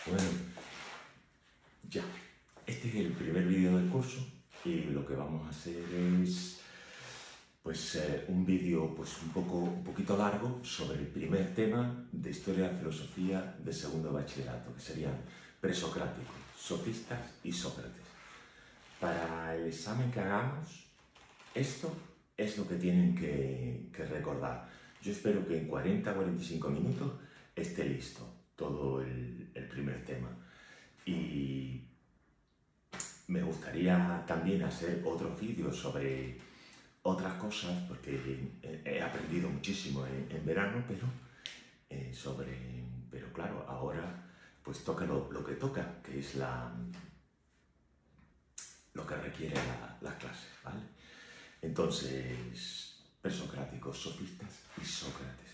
Bueno, ya, este es el primer vídeo del curso y lo que vamos a hacer es pues un vídeo pues un poquito largo sobre el primer tema de Historia de la Filosofía de segundo bachillerato, que serían presocráticos, sofistas y Sócrates. Para el examen que hagamos, esto es lo que tienen que recordar. Yo espero que en 40-45 minutos esté listo todo el primer tema. Y me gustaría también hacer otros vídeos sobre otras cosas, porque he aprendido muchísimo en verano, pero claro, ahora pues toca lo que toca, que es lo que requiere la clase, ¿vale? Entonces, presocráticos, sofistas y Sócrates.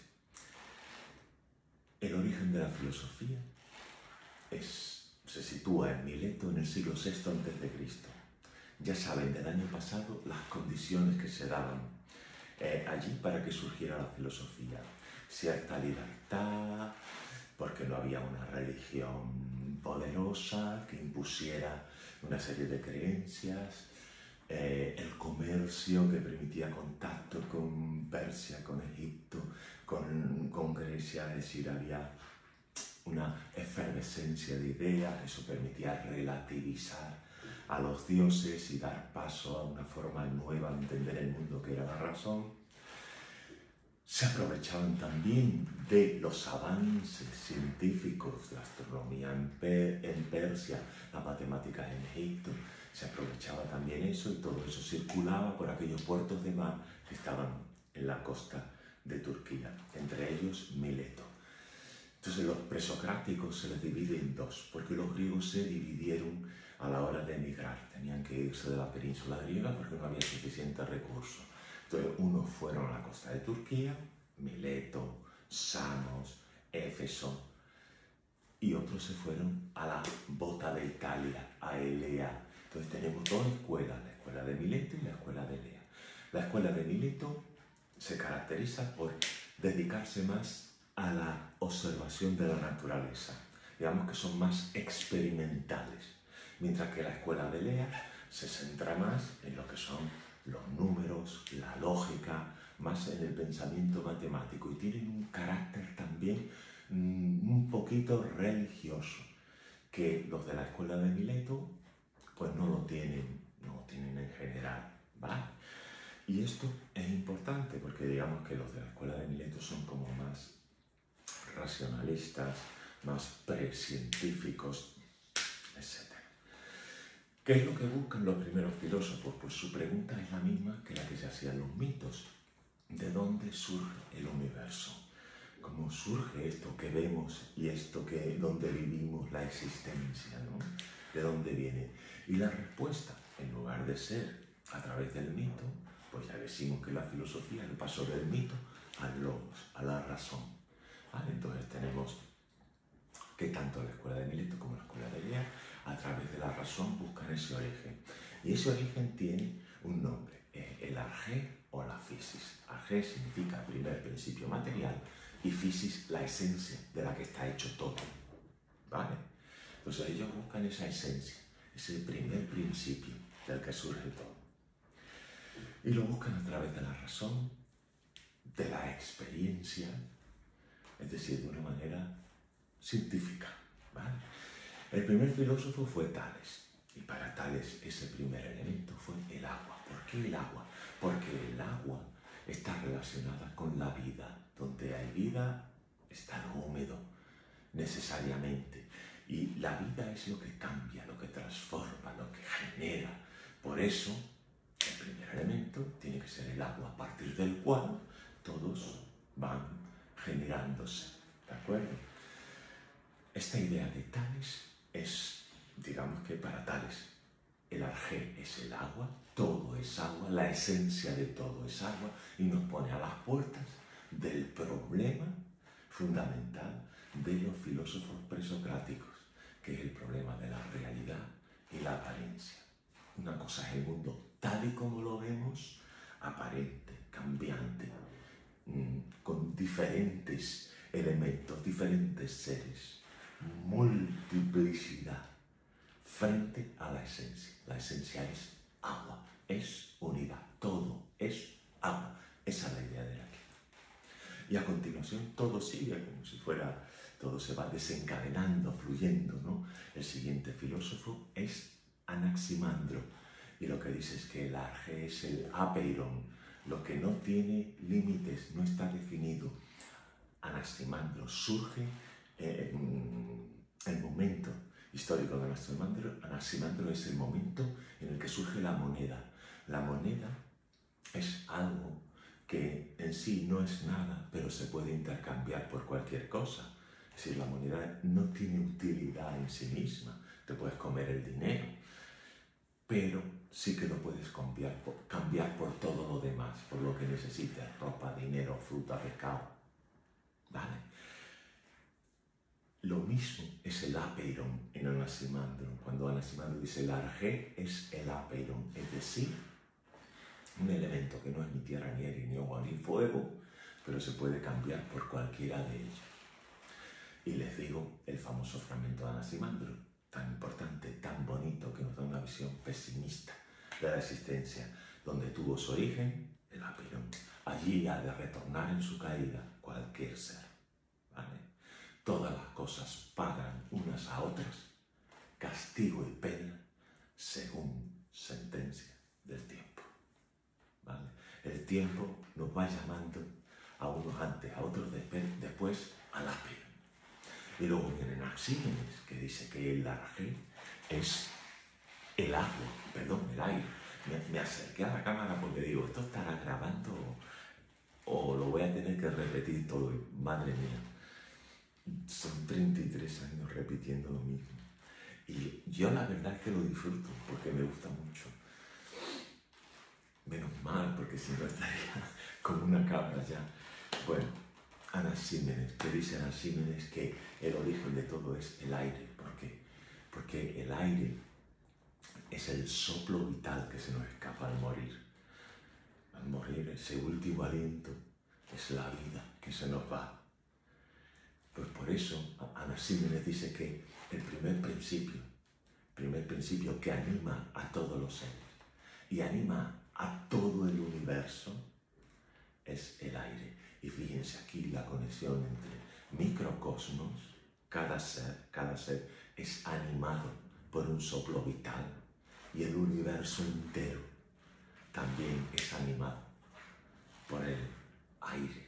El origen de la filosofía se sitúa en Mileto en el siglo VI a.C. Ya saben, del año pasado las condiciones que se daban allí para que surgiera la filosofía. Cierta libertad, porque no había una religión poderosa que impusiera una serie de creencias, el comercio que permitía contacto con Persia, con Egipto, con Grecia, es decir, había una efervescencia de ideas, eso permitía relativizar a los dioses y dar paso a una forma nueva de entender el mundo que era la razón. Se aprovechaban también de los avances científicos de la astronomía en Persia, las matemáticas en Egipto, se aprovechaba también eso y todo eso circulaba por aquellos puertos de mar que estaban en la costa de Turquía, entre ellos Mileto. Entonces los presocráticos se les divide en dos, porque los griegos se dividieron a la hora de emigrar, tenían que irse de la península griega porque no había suficientes recursos. Entonces unos fueron a la costa de Turquía, Mileto, Samos, Éfeso, y otros se fueron a la bota de Italia, a Elea. Entonces tenemos dos escuelas, la escuela de Mileto y la escuela de Elea. La escuela de Mileto se caracteriza por dedicarse más a la observación de la naturaleza. Digamos que son más experimentales, mientras que la escuela de Elea se centra más en lo que son los números, la lógica, más en el pensamiento matemático y tienen un carácter también un poquito religioso, que los de la escuela de Mileto pues no lo tienen en general, ¿vale? Y esto es importante porque digamos que los de la escuela de Mileto son como más racionalistas, más precientíficos, etc. ¿Qué es lo que buscan los primeros filósofos? Pues su pregunta es la misma que la que se hacían los mitos. ¿De dónde surge el universo? ¿Cómo surge esto que vemos y esto donde vivimos la existencia, ¿no? ¿De dónde viene? Y la respuesta, en lugar de ser a través del mito, pues ya decimos que la filosofía lo pasó del mito al logos, a la razón. ¿Vale? Entonces tenemos que tanto la escuela de Mileto como la escuela de Elea, a través de la razón, buscan ese origen. Y ese origen tiene un nombre, el arjé o la physis. Arjé significa primer principio material y physis la esencia de la que está hecho todo. ¿Vale? Entonces ellos buscan esa esencia, ese primer principio del que surge todo. Y lo buscan a través de la razón, de la experiencia, es decir, de una manera científica, ¿vale? El primer filósofo fue Tales, y para Tales ese primer elemento fue el agua. ¿Por qué el agua? Porque el agua está relacionada con la vida. Donde hay vida está lo húmedo, necesariamente. Y la vida es lo que cambia, lo que transforma, lo que genera. Por eso, el primer elemento tiene que ser el agua, a partir del cual todos van generándose, ¿de acuerdo? Esta idea de Tales es, digamos que para Tales, el arjé es el agua, todo es agua, la esencia de todo es agua, y nos pone a las puertas del problema fundamental de los filósofos presocráticos, que es el problema de la realidad y la apariencia. Una cosa es el mundo tal y como lo vemos, aparente, cambiante, con diferentes elementos, diferentes seres, frente a la esencia. La esencia es agua, es unidad, todo es agua. Esa es la idea de Heráclito. Y a continuación todo sigue como si fuera, todo se va desencadenando, fluyendo, ¿no? El siguiente filósofo es Anaximandro, y lo que dice es que el arge es el apeiron, lo que no tiene límites, no está definido. Anaximandro surge el momento histórico de Anaximandro es el momento en el que surge la moneda. La moneda es algo que en sí no es nada, pero se puede intercambiar por cualquier cosa. Es decir, la moneda no tiene utilidad en sí misma. Te puedes comer el dinero, pero sí que lo puedes cambiar por todo lo demás, por lo que necesites, ropa, dinero, fruta, pescado. ¿Vale? Lo mismo es el apeiron en Anaximandro. Cuando Anaximandro dice el arge es el apeiron, es decir, un elemento que no es ni tierra, ni aire, ni agua, ni fuego, pero se puede cambiar por cualquiera de ellos. Y les digo el famoso fragmento de Anaximandro, tan importante, tan bonito, que nos da una visión pesimista de la existencia, donde tuvo su origen el apeiron. Allí ha de retornar en su caída cualquier ser. ¿Vale? Todas las cosas pagan unas a otras, castigo y pena, según sentencia del tiempo. ¿Vale? El tiempo nos va llamando a unos antes, a otros después, al apeiron. Y luego viene Anaxímenes, que dice que el arge es el agua, perdón, el aire. Me acerqué a la cámara porque digo, esto estará grabando o lo voy a tener que repetir todo. Madre mía, son 33 años repitiendo lo mismo. Y yo la verdad es que lo disfruto porque me gusta mucho. Menos mal, porque si no estaría como una cabra ya. Bueno, Anaxímenes, que dice Anaxímenes que el origen de todo es el aire. ¿Por qué? Porque el aire es el soplo vital que se nos escapa al morir. Al morir, ese último aliento es la vida que se nos va. Pues por eso Anaxímenes dice que el primer principio que anima a todos los seres y anima a todo el universo es el aire. Y fíjense aquí la conexión entre microcosmos, cada ser es animado por un soplo vital y el universo entero también es animado por el aire.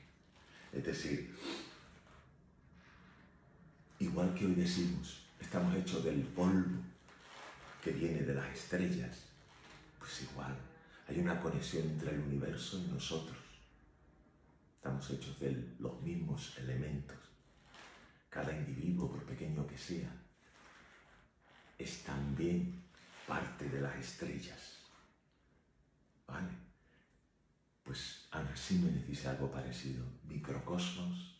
Es decir, igual que hoy decimos, estamos hechos del polvo que viene de las estrellas, pues igual, hay una conexión entre el universo y nosotros. Estamos hechos de los mismos elementos. Cada individuo, por pequeño que sea, es también parte de las estrellas. ¿Vale? Pues Anaxímenes dice algo parecido. Microcosmos,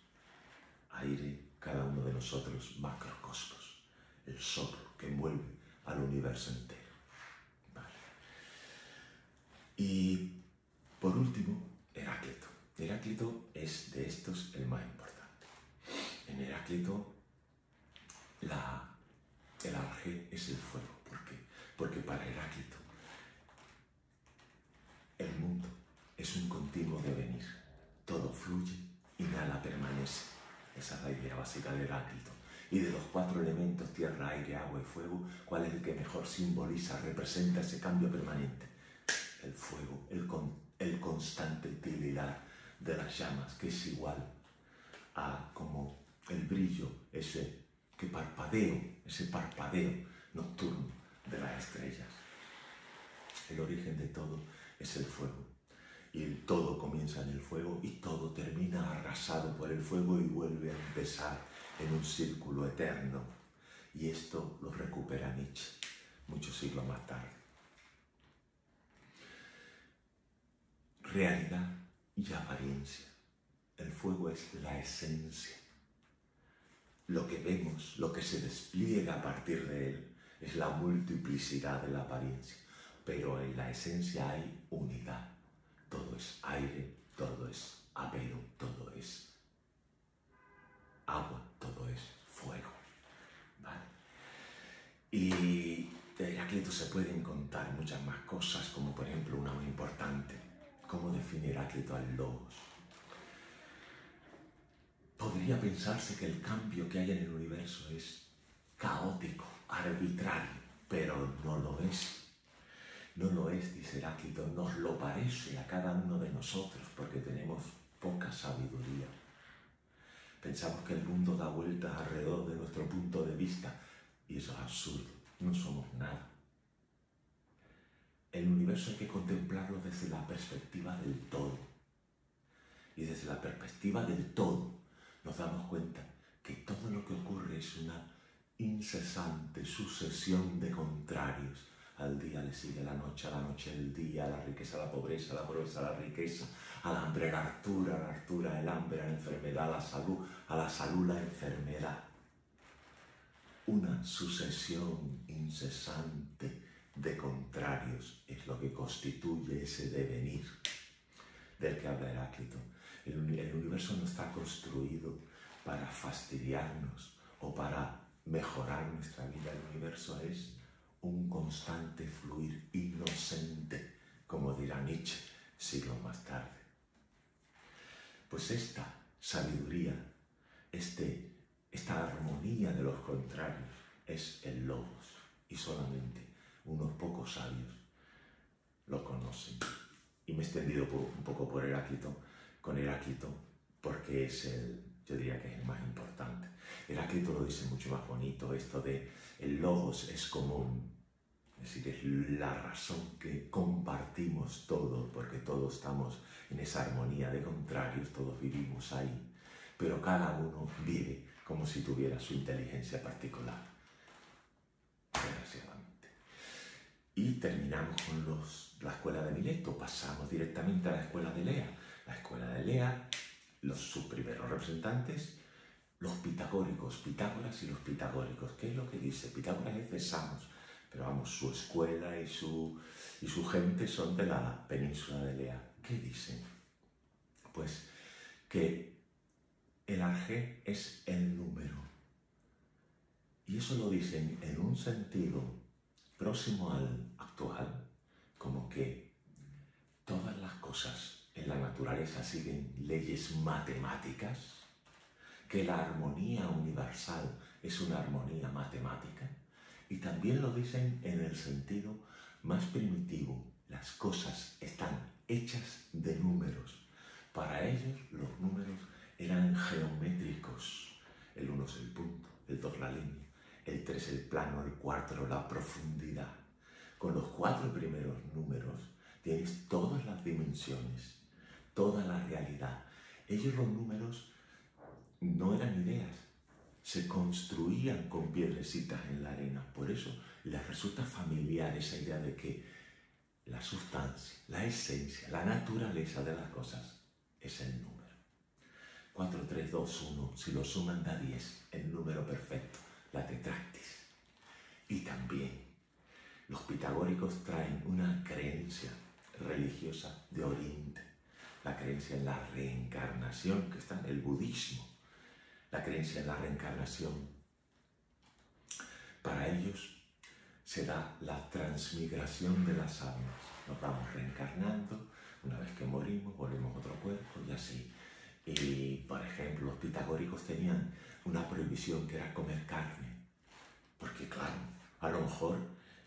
aire, cada uno de nosotros, macrocosmos. El soplo que envuelve al universo entero. ¿Vale? Y por último, Heráclito. Heráclito es de estos el más importante. En Heráclito, el arge es el fuego. ¿Por qué? Porque para Heráclito, el mundo es un continuo devenir. Todo fluye y nada permanece. Esa es la idea básica de Heráclito. Y de los 4 elementos, tierra, aire, agua y fuego, ¿cuál es el que mejor simboliza, representa ese cambio permanente? El fuego, el constante titilar de las llamas, que es igual a como el brillo, ese parpadeo nocturno de las estrellas. El origen de todo es el fuego. Y el todo comienza en el fuego y todo termina arrasado por el fuego y vuelve a empezar en un círculo eterno. Y esto lo recupera Nietzsche muchos siglos más tarde. Realidad y apariencia. El fuego es la esencia. Lo que vemos, lo que se despliega a partir de él, es la multiplicidad de la apariencia. Pero en la esencia hay unidad. Todo es aire, todo es apeiron, todo es agua, todo es fuego. ¿Vale? Y Heráclito se pueden contar muchas más cosas, como por ejemplo una muy importante. ¿Cómo define Heráclito al logos? Podría pensarse que el cambio que hay en el universo es caótico, arbitrario, pero no lo es. No lo es, dice Heráclito, nos lo parece a cada uno de nosotros porque tenemos poca sabiduría. Pensamos que el mundo da vueltas alrededor de nuestro punto de vista y eso es absurdo, no somos nada. El universo hay que contemplarlo desde la perspectiva del todo. Y desde la perspectiva del todo nos damos cuenta que todo lo que ocurre es una incesante sucesión de contrarios. Al día le sigue la noche el día, a la riqueza la pobreza a la riqueza, al hambre la hartura, el hambre a la enfermedad, a la salud la enfermedad. Una sucesión incesante de contrarios es lo que constituye ese devenir del que habla Heráclito. El universo no está construido para fastidiarnos o para mejorar nuestra vida. El universo es un constante fluir inocente, como dirá Nietzsche siglos más tarde. Pues esta sabiduría, esta armonía de los contrarios es el logos y solamente unos pocos sabios lo conocen. Y me he extendido un poco por Heráclito, con Heráclito, porque yo diría que es el más importante. Heráclito lo dice mucho más bonito, esto de el logos es común, es decir, es la razón que compartimos todos, porque todos estamos en esa armonía de contrarios, todos vivimos ahí, pero cada uno vive como si tuviera su inteligencia particular, desgraciadamente. Y terminamos con la escuela de Mileto, pasamos directamente a la escuela de Lea. La escuela de Lea, sus primeros representantes, los pitagóricos, Pitágoras y los pitagóricos. ¿Qué es lo que dice? Pitágoras es de Samos, pero vamos, su escuela y su gente son de la península de Lea. ¿Qué dicen? Pues que el arjé es el número. Y eso lo dicen en un sentido próximo al actual, como que todas las cosas en la naturaleza siguen leyes matemáticas, que la armonía universal es una armonía matemática, y también lo dicen en el sentido más primitivo, las cosas están hechas de números. Para ellos los números eran geométricos, el 1 es el punto, el 2 la línea, el 3 el plano, el 4 la profundidad. Con los 4 primeros números tienes todas las dimensiones, toda la realidad. Ellos los números no eran ideas, se construían con piedrecitas en la arena. Por eso les resulta familiar esa idea de que la sustancia, la esencia, la naturaleza de las cosas es el número. 4, 3, 2, 1, si lo suman da 10, el número perfecto, la tetractis. Y también los pitagóricos traen una creencia religiosa de Oriente, la creencia en la reencarnación, que está en el budismo, la creencia en la reencarnación. Para ellos se da la transmigración de las almas. Nos vamos reencarnando, una vez que morimos volvemos a otro cuerpo y así. Y, por ejemplo, los pitagóricos tenían una prohibición que era comer carne, porque claro, a lo mejor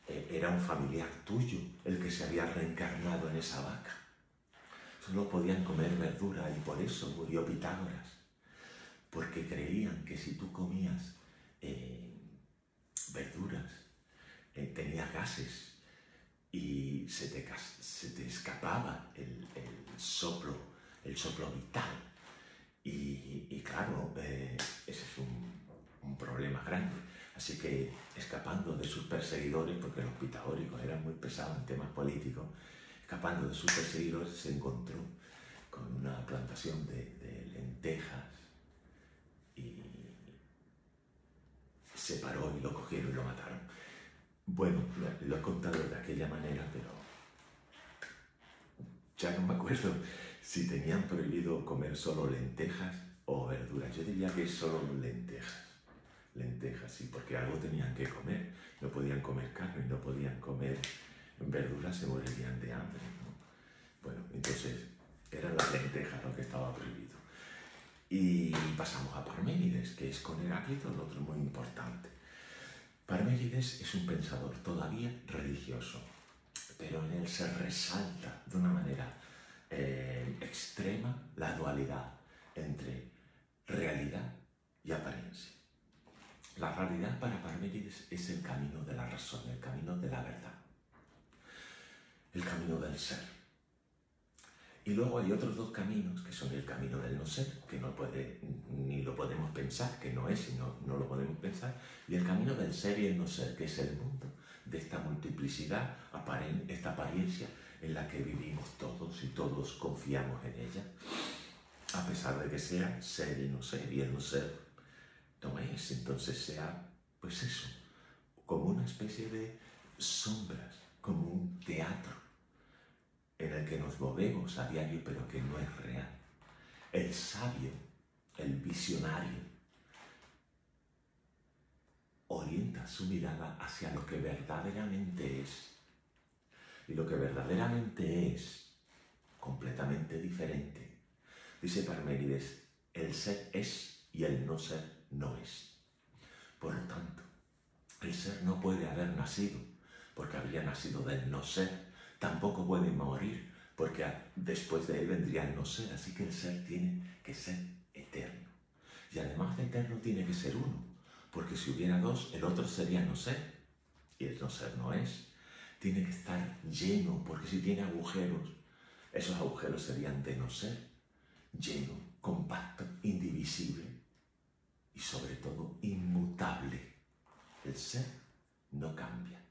era un familiar tuyo el que se había reencarnado en esa vaca. Solo podían comer verdura y por eso murió Pitágoras, porque creían que si tú comías verduras, tenías gases y se te escapaba el soplo vital. Y claro, ese es un problema grande. Así que, escapando de sus perseguidores, porque los pitagóricos eran muy pesados en temas políticos, escapando de sus perseguidores se encontró con una plantación de lentejas y se paró y lo cogieron y lo mataron. Bueno, lo he contado de aquella manera, pero ya no me acuerdo si tenían prohibido comer solo lentejas o verduras. Yo diría que solo lentejas, lentejas, sí, porque algo tenían que comer. No podían comer carne, no podían comer verduras, se morirían de hambre, ¿no? Bueno, entonces eran las lentejas lo que estaba prohibido. Y pasamos a Parménides, que es con Heráclito el otro muy importante. Parménides es un pensador todavía religioso, pero en él se resalta de una manera extrema la dualidad entre realidad y apariencia. La realidad para Parménides es el camino de la razón, el camino de la verdad, el camino del ser. Y luego hay otros dos caminos, que son el camino del no ser, que no puede, ni lo podemos pensar, que no es, y no lo podemos pensar, y el camino del ser y el no ser, que es el mundo de esta multiplicidad, esta apariencia en la que vivimos todos y todos confiamos en ella, a pesar de que sea ser y no ser, y el no ser no es, entonces sea, pues eso, como una especie de sombras, como un teatro en el que nos movemos a diario, pero que no es real. El sabio, el visionario, orienta su mirada hacia lo que verdaderamente es. Y lo que verdaderamente es completamente diferente. Dice Parménides, el ser es y el no ser no es. Por lo tanto, el ser no puede haber nacido porque habría nacido del no ser. Tampoco puede morir, porque después de él vendría el no ser, así que el ser tiene que ser eterno. Y además de eterno tiene que ser uno, porque si hubiera dos, el otro sería no ser, y el no ser no es. Tiene que estar lleno, porque si tiene agujeros, esos agujeros serían de no ser, lleno, compacto, indivisible y sobre todo inmutable. El ser no cambia.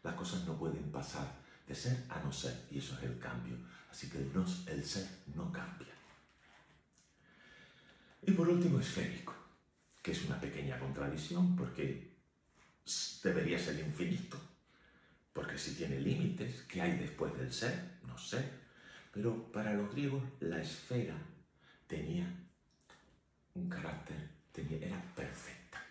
Las cosas no pueden pasar de ser a no ser, y eso es el cambio. Así que el ser no cambia. Y por último, esférico, que es una pequeña contradicción, porque debería ser infinito, porque si tiene límites, ¿qué hay después del ser? No sé. Pero para los griegos, la esfera tenía un carácter, era perfecta,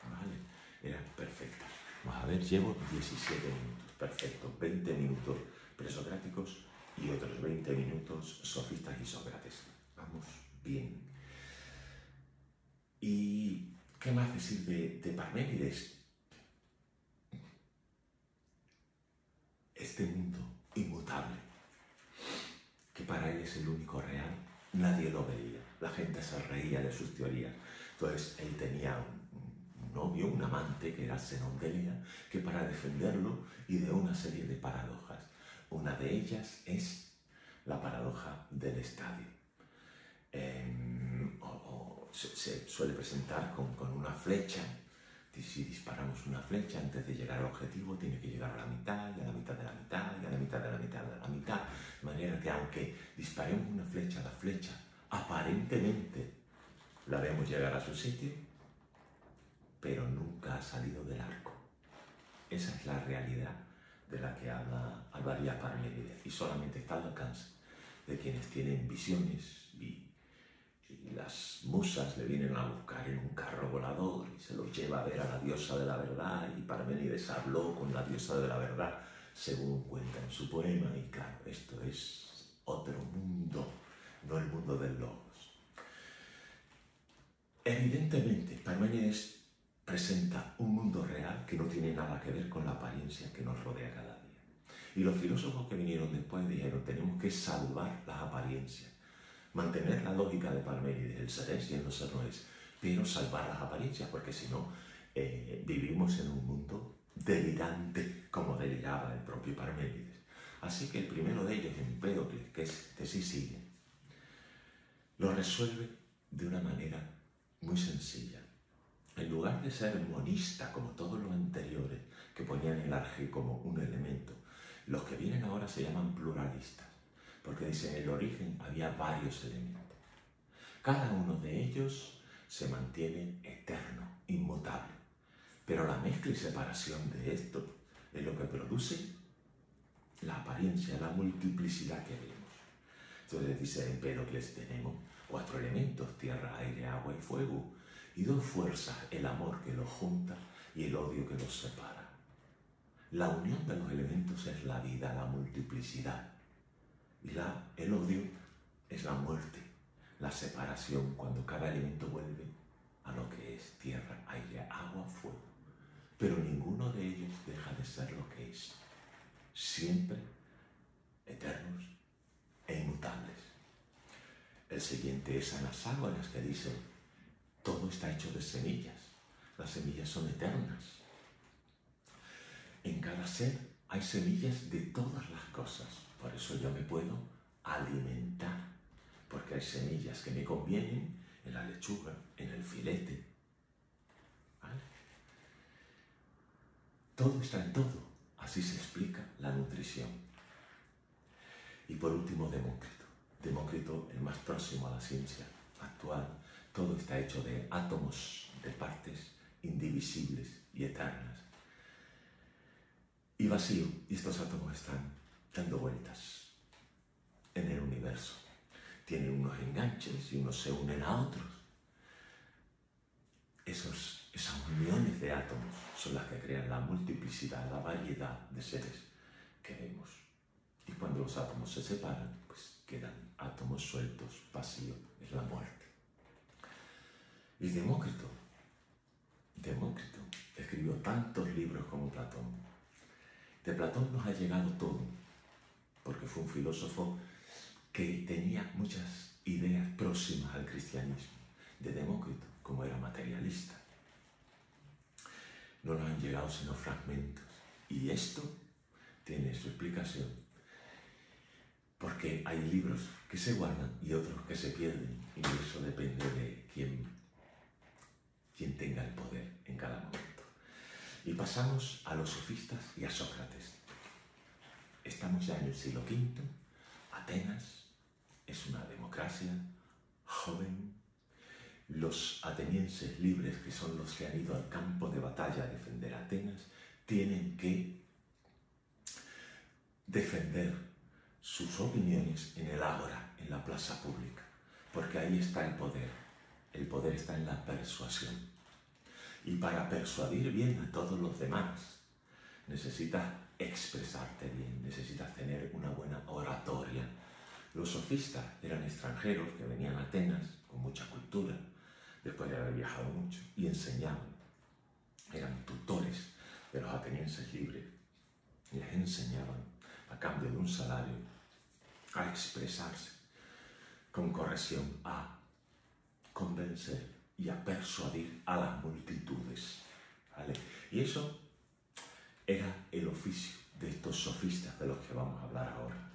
¿vale? Era perfecta. Vamos a ver, llevo 17 minutos, perfecto, 20 minutos presocráticos y otros 20 minutos sofistas y Sócrates. Vamos bien. ¿Y qué más decir de Parménides? Este mundo inmutable, que para él es el único real, nadie lo veía. La gente se reía de sus teorías. Entonces él tenía un novio, un amante, que era Zenón de Elea, que para defenderlo y de una serie de paradojas. Una de ellas es la paradoja del estadio. Se suele presentar con una flecha. Si disparamos una flecha, antes de llegar al objetivo, tiene que llegar a la mitad, y a la mitad de la mitad, y a la mitad de la mitad de la mitad. De manera que aunque disparemos una flecha, la flecha aparentemente la vemos llegar a su sitio, pero nunca ha salido del arco. Esa es la realidad de la que hablaría Parménides, y solamente está al alcance de quienes tienen visiones y las musas le vienen a buscar en un carro volador y se los lleva a ver a la diosa de la verdad, y Parménides habló con la diosa de la verdad según cuenta en su poema, y claro, esto es otro mundo, no el mundo del logos. Evidentemente, Parménides presenta un mundo real que no tiene nada que ver con la apariencia que nos rodea cada día. Y los filósofos que vinieron después dijeron, tenemos que salvar las apariencias, mantener la lógica de Parménides, el ser es y el no ser no es, pero salvar las apariencias, porque si no, vivimos en un mundo delirante, como deliraba el propio Parménides. Así que el primero de ellos, Empédocles, que es de Sicilia, lo resuelve de una manera muy sencilla. En lugar de ser monista, como todos los anteriores, que ponían el arjé como un elemento, los que vienen ahora se llaman pluralistas, porque dicen en el origen había varios elementos. Cada uno de ellos se mantiene eterno, inmutable, pero la mezcla y separación de esto es lo que produce la apariencia, la multiplicidad que vemos. Entonces dice Empédocles, tenemos 4 elementos, tierra, aire, agua y fuego, y dos fuerzas, el amor que los junta y el odio que los separa. La unión de los elementos es la vida, la multiplicidad. Y el odio es la muerte, la separación, cuando cada elemento vuelve a lo que es tierra, aire, agua, fuego. Pero ninguno de ellos deja de ser lo que es, siempre eternos e inmutables. El siguiente es Anaxágoras, que dice: todo está hecho de semillas, las semillas son eternas. En cada ser hay semillas de todas las cosas, por eso yo me puedo alimentar, porque hay semillas que me convienen en la lechuga, en el filete. ¿Vale? Todo está en todo, así se explica la nutrición. Y por último, Demócrito. Demócrito, el más próximo a la ciencia actual. Todo está hecho de átomos, de partes indivisibles y eternas. Y vacío, y estos átomos están dando vueltas en el universo. Tienen unos enganches y unos se unen a otros. Esas uniones de átomos son las que crean la multiplicidad, la variedad de seres que vemos. Y cuando los átomos se separan, pues quedan átomos sueltos, vacío, es la muerte. Y Demócrito escribió tantos libros como Platón. De Platón nos ha llegado todo, porque fue un filósofo que tenía muchas ideas próximas al cristianismo. De Demócrito, como era materialista, no nos han llegado sino fragmentos. Y esto tiene su explicación, porque hay libros que se guardan y otros que se pierden, y eso depende de quién tenga el poder en cada momento. Y pasamos a los sofistas y a Sócrates. Estamos ya en el siglo V, Atenas es una democracia joven. Los atenienses libres, que son los que han ido al campo de batalla a defender Atenas, tienen que defender sus opiniones en el ágora, en la plaza pública, porque ahí está el poder. El poder está en la persuasión. Y para persuadir bien a todos los demás, necesitas expresarte bien, necesitas tener una buena oratoria. Los sofistas eran extranjeros que venían a Atenas con mucha cultura, después de haber viajado mucho, y enseñaban. Eran tutores de los atenienses libres y les enseñaban, a cambio de un salario, a expresarse con corrección, a convencer y a persuadir a las multitudes. ¿Vale? Y eso era el oficio de estos sofistas de los que vamos a hablar ahora.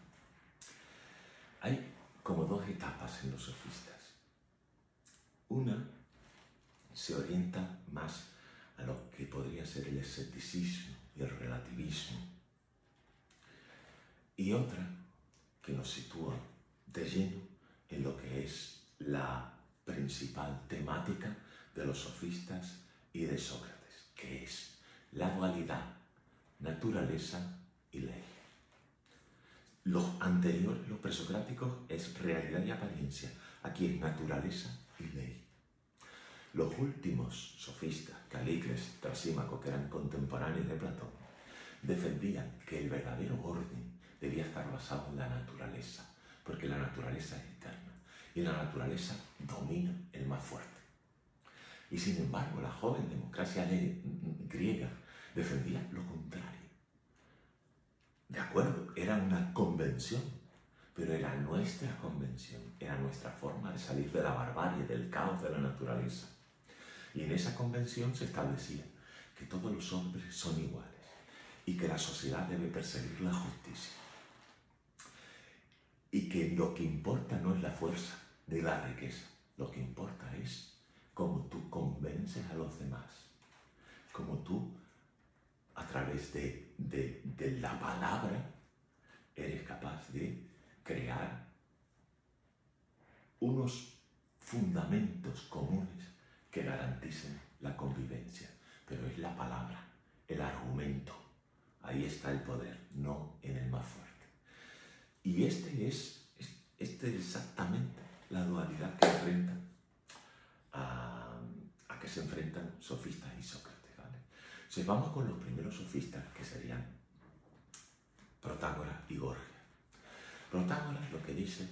Hay como dos etapas en los sofistas. Una se orienta más a lo que podría ser el escepticismo y el relativismo. Y otra que nos sitúa de lleno en lo que es la principal temática de los sofistas y de Sócrates, que es la dualidad, naturaleza y ley. Los anteriores, los presocráticos, es realidad y apariencia. Aquí es naturaleza y ley. Los últimos sofistas, Calícles, Trasímaco, que eran contemporáneos de Platón, defendían que el verdadero orden debía estar basado en la naturaleza, porque la naturaleza es eterna y la naturaleza domina el más fuerte. Y sin embargo, la joven democracia griega defendía lo contrario. De acuerdo, era una convención, pero era nuestra convención, era nuestra forma de salir de la barbarie, del caos de la naturaleza. Y en esa convención se establecía que todos los hombres son iguales y que la sociedad debe perseguir la justicia. Y que lo que importa no es la fuerza ni la riqueza, lo que importa es cómo tú convences a los demás, cómo tú, a través de la palabra, eres capaz de crear unos fundamentos comunes que garanticen la convivencia. Pero es la palabra, el argumento. Ahí está el poder, no en el más fuerte. Y este es exactamente la dualidad que enfrenta a que se enfrentan sofistas y Sócrates, ¿vale? Entonces vamos con los primeros sofistas, que serían Protágoras y Gorgias. Protágoras lo que dice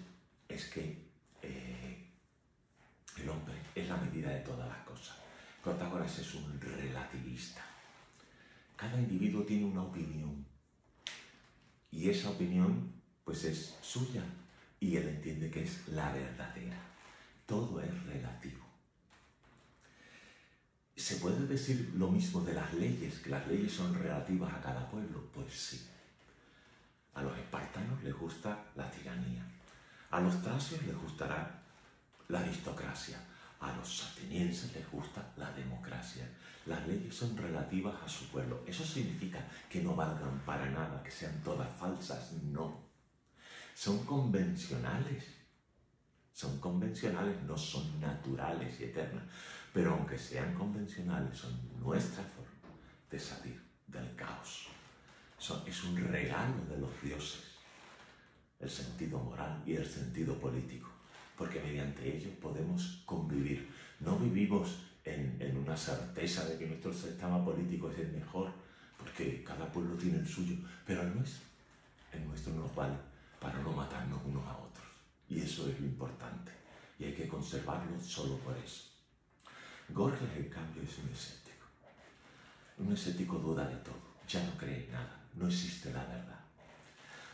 es que el hombre es la medida de todas las cosas. Protágoras es un relativista. Cada individuo tiene una opinión y esa opinión pues es suya y él entiende que es la verdadera. Todo es relativo. ¿Se puede decir lo mismo de las leyes, que las leyes son relativas a cada pueblo? Pues sí. A los espartanos les gusta la tiranía, a los tracios les gustará la aristocracia, a los atenienses les gusta la democracia. Las leyes son relativas a su pueblo. ¿Eso significa que no valgan para nada, que sean todas falsas? No. Son convencionales. Son convencionales, no son naturales y eternas. Pero aunque sean convencionales, son nuestra forma de salir del caos. Es un regalo de los dioses, el sentido moral y el sentido político, porque mediante ellos podemos convivir. No vivimos en una certeza de que nuestro sistema político es el mejor, porque cada pueblo tiene el suyo, pero el nuestro nos vale para no matarnos unos a otros. Y eso es lo importante, y hay que conservarlo solo por eso. Gorgias, en cambio, es un escéptico. Un escéptico duda de todo, ya no cree en nada, no existe la verdad.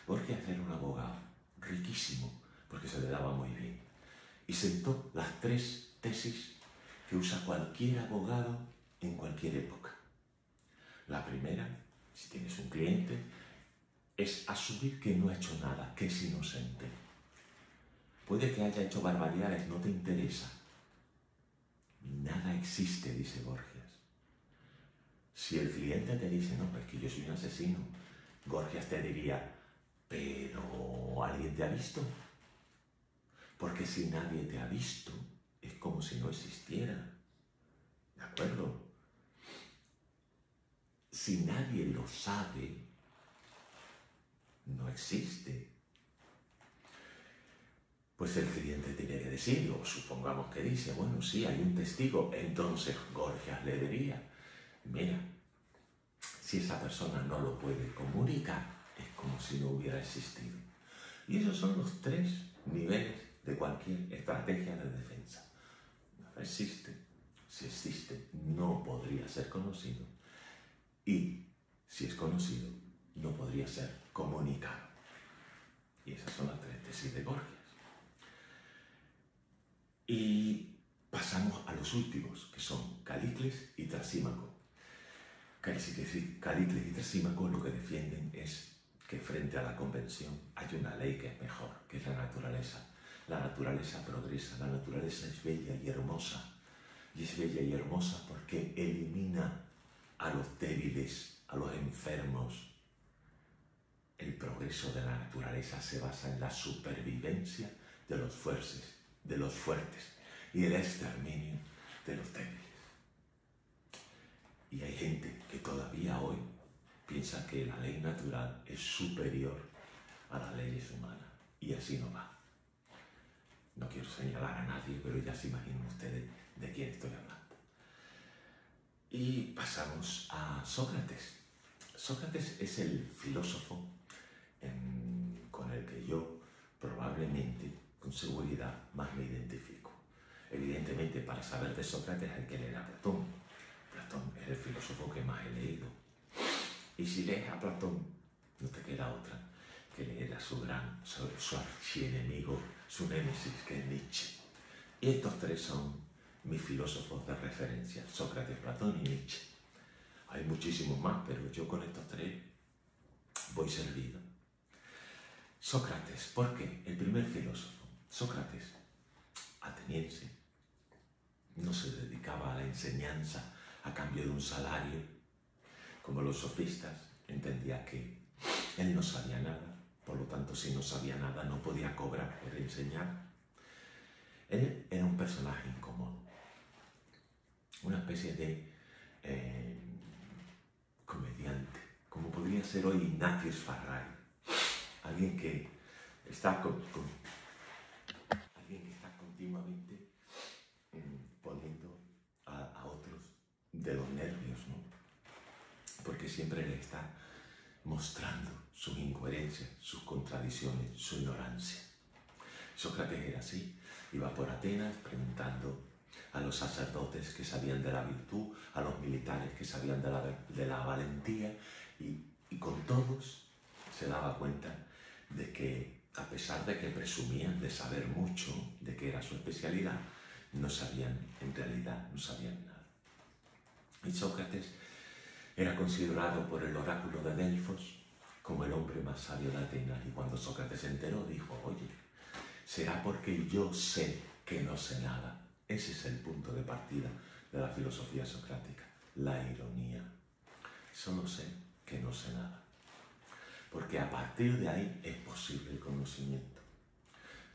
Gorgias era un abogado riquísimo, porque se le daba muy bien, y sentó las 3 tesis que usa cualquier abogado en cualquier época. La primera, si tienes un cliente, es asumir que no ha hecho nada, que es inocente. Puede que haya hecho barbaridades, no te interesa. Nada existe, dice Gorgias. Si el cliente te dice, no, pues que yo soy un asesino, Gorgias te diría, pero ¿alguien te ha visto? Porque si nadie te ha visto, es como si no existiera. ¿De acuerdo? Si nadie lo sabe, no existe. Pues el cliente tiene que decir, o supongamos que dice, bueno, sí, hay un testigo. Entonces Gorgias le diría, mira, si esa persona no lo puede comunicar, es como si no hubiera existido. Y esos son los 3 niveles de cualquier estrategia de defensa. No existe. Si existe, no podría ser conocido. Y si es conocido, no podría ser comunicado. Y esas son las 3 tesis de Gorgias. Y pasamos a los últimos, que son Calícles y Trasímaco. Calícles y Trasímaco lo que defienden es que frente a la convención hay una ley que es mejor, que es la naturaleza. La naturaleza progresa, la naturaleza es bella y hermosa. Y es bella y hermosa porque elimina a los débiles, a los enfermos. El progreso de la naturaleza se basa en la supervivencia de los fuertes y el exterminio de los débiles. Y hay gente que todavía hoy piensa que la ley natural es superior a las leyes humanas. Y así no va. No quiero señalar a nadie, pero ya se imaginan ustedes de quién estoy hablando. Y pasamos a Sócrates. Sócrates es el filósofo con el que yo probablemente, con seguridad, más me identifico. Evidentemente, para saber de Sócrates hay que leer a Platón. Platón es el filósofo que más he leído. Y si lees a Platón, no te queda otra que leer a su archienemigo, su némesis, que es Nietzsche. Y estos 3 son mis filósofos de referencia, Sócrates, Platón y Nietzsche. Hay muchísimos más, pero yo con estos 3 voy servido. Sócrates, ¿por qué? El primer filósofo. Sócrates, ateniense, no se dedicaba a la enseñanza a cambio de un salario, como los sofistas. Entendía que él no sabía nada, por lo tanto, si no sabía nada, no podía cobrar por enseñar. Él era un personaje incómodo, una especie de comediante, como podría ser hoy Ignatius Farray, alguien que está continuamente poniendo a otros que siempre le está mostrando sus incoherencias, sus contradicciones, su ignorancia. Sócrates era así, iba por Atenas preguntando a los sacerdotes que sabían de la virtud, a los militares que sabían de la valentía, y con todos se daba cuenta de que, a pesar de que presumían de saber mucho, de que era su especialidad, no sabían, en realidad, no sabían nada. Y Sócrates era considerado por el oráculo de Delfos como el hombre más sabio de Atenas, y cuando Sócrates se enteró dijo: oye, será porque yo sé que no sé nada. Ese es el punto de partida de la filosofía socrática, la ironía. Solo sé que no sé nada. Porque a partir de ahí es posible el conocimiento.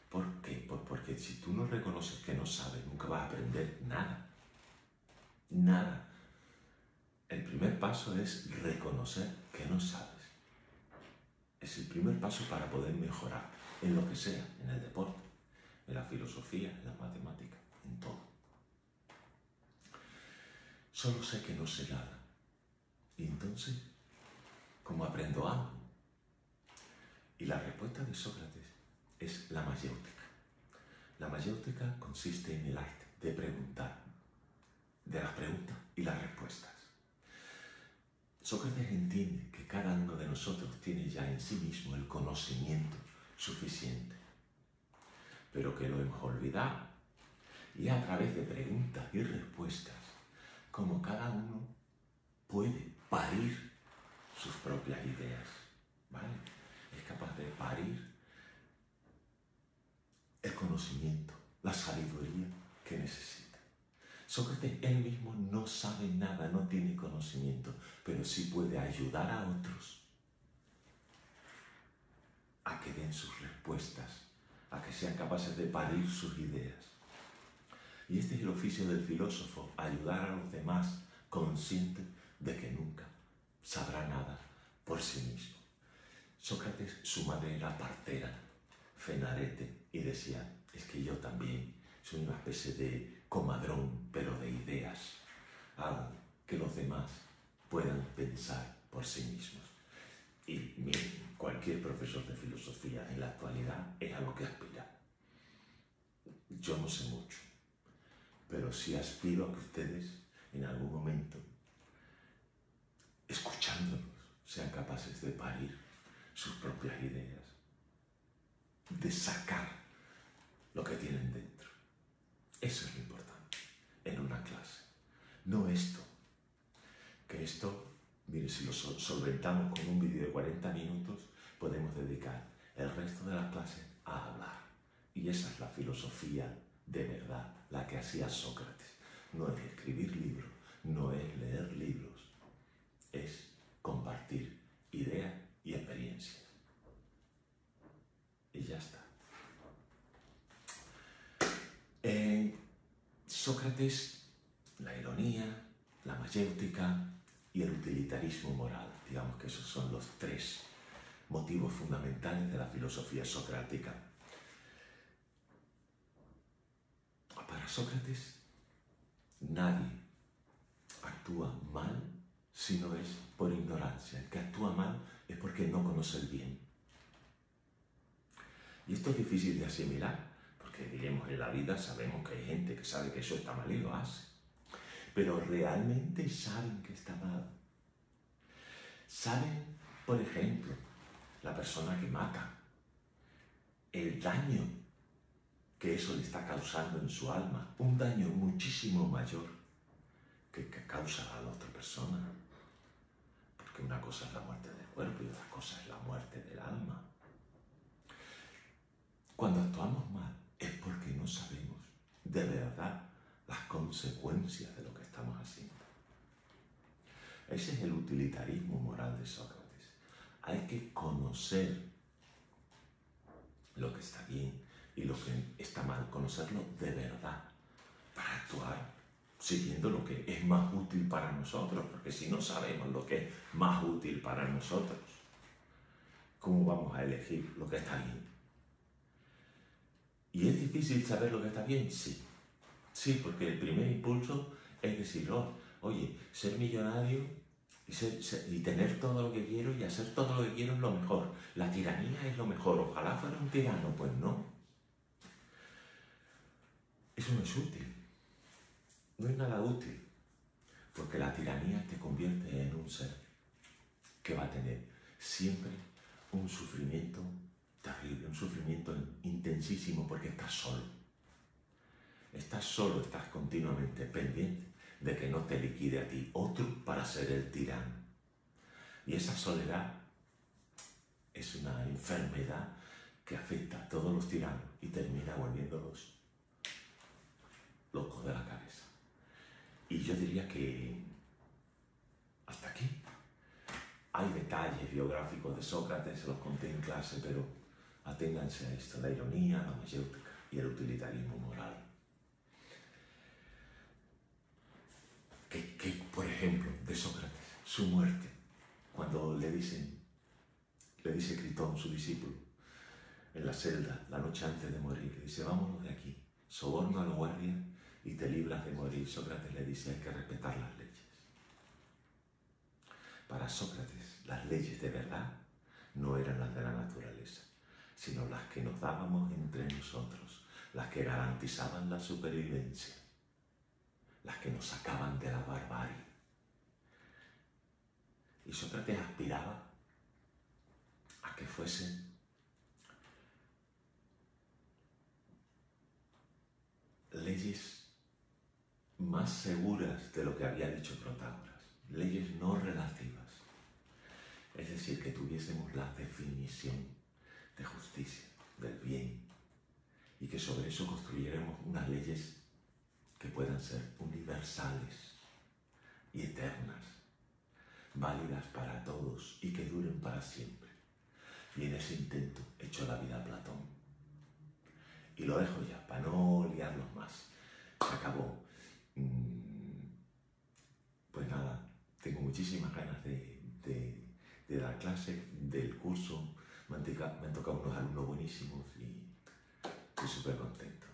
¿Por qué? Pues porque si tú no reconoces que no sabes, nunca vas a aprender nada. Nada. El primer paso es reconocer que no sabes. Es el primer paso para poder mejorar en lo que sea, en el deporte, en la filosofía, en la matemática, en todo. Solo sé que no sé nada. Y entonces, ¿cómo aprendo algo? Y la respuesta de Sócrates es la mayéutica. La mayéutica consiste en el arte de preguntar, de las preguntas y las respuestas. Sócrates entiende que cada uno de nosotros tiene ya en sí mismo el conocimiento suficiente, pero que lo hemos olvidado. Y a través de preguntas y respuestas, como cada uno puede parir sus propias ideas, ¿vale? Es capaz de parir el conocimiento, la sabiduría que necesita. Sócrates él mismo no sabe nada, no tiene conocimiento, pero sí puede ayudar a otros a que den sus respuestas, a que sean capaces de parir sus ideas. Y este es el oficio del filósofo, ayudar a los demás, consciente de que nunca sabrá nada por sí mismo. Sócrates, su madre era partera, Fenarete, y decía: es que yo también soy una especie de comadrón, pero de ideas. Hago que los demás puedan pensar por sí mismos. Y miren, cualquier profesor de filosofía en la actualidad es a lo que aspira. Yo no sé mucho, pero sí aspiro a que ustedes en algún momento, escuchándonos, sean capaces de parir sus propias ideas, de sacar lo que tienen dentro. Eso es lo importante en una clase. No esto, que esto, mire, si lo solventamos con un vídeo de 40 minutos, podemos dedicar el resto de la clase a hablar. Y esa es la filosofía de verdad, la que hacía Sócrates. No es escribir libros, no es leer libros, es compartir ideas y experiencias. Y ya está. En Sócrates, la ironía, la mayéutica y el utilitarismo moral, digamos que esos son los tres motivos fundamentales de la filosofía socrática. Para Sócrates, nadie actúa mal si no es por ignorancia. El que actúa mal es porque no conoce el bien. Y esto es difícil de asimilar, porque diremos, en la vida sabemos que hay gente que sabe que eso está mal y lo hace. Pero realmente saben que está mal. Saben, por ejemplo, la persona que mata, el daño que eso le está causando en su alma, un daño muchísimo mayor que causa a la otra persona. Porque una cosa es la muerte del cuerpo y otra cosa es la muerte del alma. Cuando actuamos mal es porque no sabemos de verdad las consecuencias de lo que estamos haciendo. Ese es el utilitarismo moral de Sócrates. Hay que conocer lo que está bien y lo que está mal, conocerlo de verdad, para actuar siguiendo lo que es más útil para nosotros, porque si no sabemos lo que es más útil para nosotros, ¿cómo vamos a elegir lo que está bien? ¿Y es difícil saber lo que está bien? Sí. Sí, porque el primer impulso es decir, oye, ser millonario y tener todo lo que quiero y hacer todo lo que quiero es lo mejor. La tiranía es lo mejor. Ojalá fuera un tirano, pues no. Eso no es útil. No es nada útil. Porque la tiranía te convierte en un ser que va a tener siempre un sufrimiento terrible, un sufrimiento intensísimo porque estás solo. Estás solo, estás continuamente pendiente de que no te liquide a ti otro para ser el tirano. Y esa soledad es una enfermedad que afecta a todos los tiranos y termina volviéndolos locos de la cabeza. Y yo diría que hasta aquí. Hay detalles biográficos de Sócrates, se los conté en clase, pero aténganse a esto, la ironía, la mayéutica y el utilitarismo moral. Que, por ejemplo, de Sócrates, su muerte, cuando le dice Critón, su discípulo, en la celda, la noche antes de morir, le dice, vámonos de aquí, soborno a los guardias y te libras de morir. Sócrates le dice, hay que respetar las leyes. Para Sócrates, las leyes de verdad no eran las de la naturaleza, sino las que nos dábamos entre nosotros, las que garantizaban la supervivencia, las que nos sacaban de la barbarie. Y Sócrates aspiraba a que fuesen leyes más seguras de lo que había dicho Protágoras, leyes no relativas, es decir, que tuviésemos la definición de justicia, del bien, y que sobre eso construyéramos unas leyes que puedan ser universales y eternas, válidas para todos y que duren para siempre. Y en ese intento echó la vida a Platón. Y lo dejo ya, para no liarlos más. Se acabó. Pues nada, tengo muchísimas ganas de dar clase, del curso. Me han tocado unos alumnos buenísimos y estoy súper contento.